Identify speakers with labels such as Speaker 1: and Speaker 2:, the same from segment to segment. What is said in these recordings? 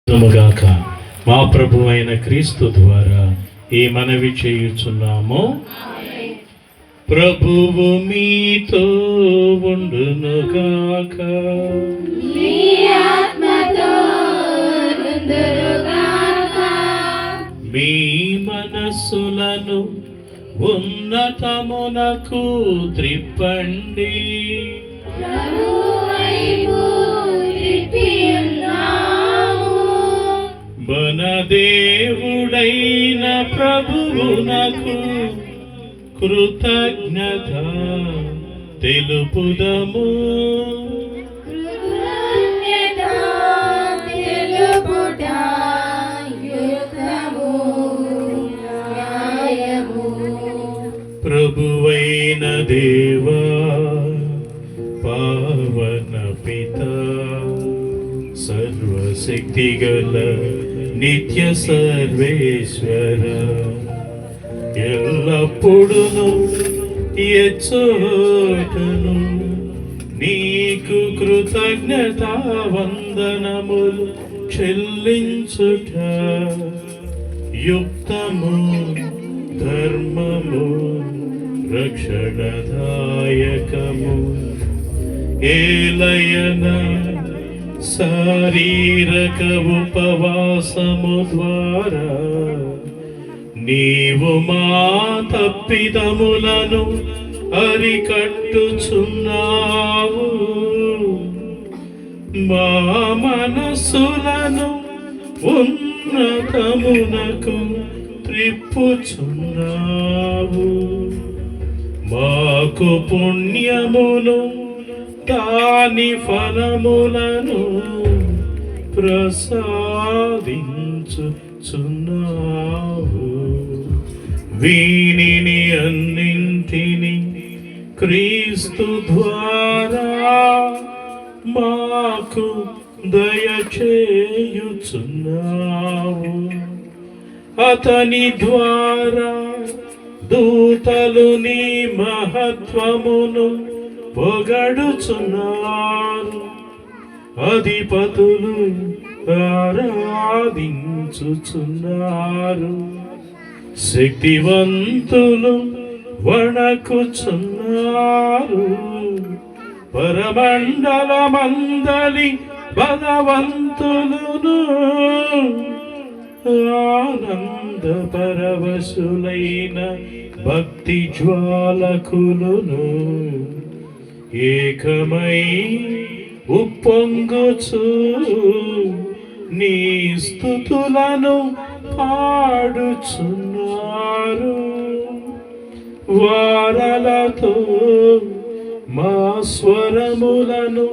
Speaker 1: గాక మా ప్రభు అయిన క్రీస్తు ద్వారా ఈ మనవి చేయుచున్నాము. ప్రభువు మీతో ఉండునుగాక. మీ మనస్సులను ఉన్నతమునకు త్రిప్పండి. మన దేవుడైన ప్రభువునకు కృతజ్ఞత తెలుపుదము. ప్రభువైన దేవా, పావన పిత, సర్వశక్తిగల నిత్య సర్వేశ్వర, ఎల్లప్పుడును ఎచ్చోటను నీకు కృతజ్ఞతా వందనములు చెల్లించుట యుక్తము, ధర్మము, రక్షణదాయకము. ఏలయన శారీరక ఉపవాసము ద్వారా నీవు మా తప్పిదములను అరికట్టుచున్నావు. మా మనస్సులను ఉన్నతమునకు త్రిప్పుచున్నావు. మాకు పుణ్యమును దాని ఫలములను ప్రసాదించుచున్నావు. వీనిని అన్నింటిని క్రీస్తు ద్వారా మాకు దయచేయుచున్నావు. అతని ద్వారా దూతలు నీ మహత్వమును పొగడుచున్నారు. అధిపతులు ఆరాధించుచున్నారు. శక్తివంతులు వణకుచున్నారు. పరమండలమందలి బలవంతులను ఆనంద పరవశులైన భక్తి జ్వాలకులను ఏకమై ఉప్పొంగుచు నీ స్తుతులను పాడుచున్నారు. వారలతో మా స్వరములను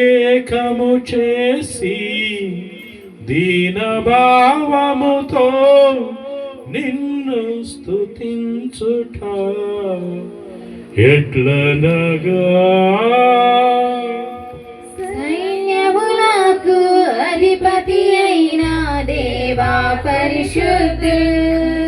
Speaker 1: ఏకము చేసి దీనభావముతో నిన్ను స్తుతించుట ఎట్లనగా,
Speaker 2: సైన్యములకు అధిపతి అయిన దేవా పరిశుద్ధుడు,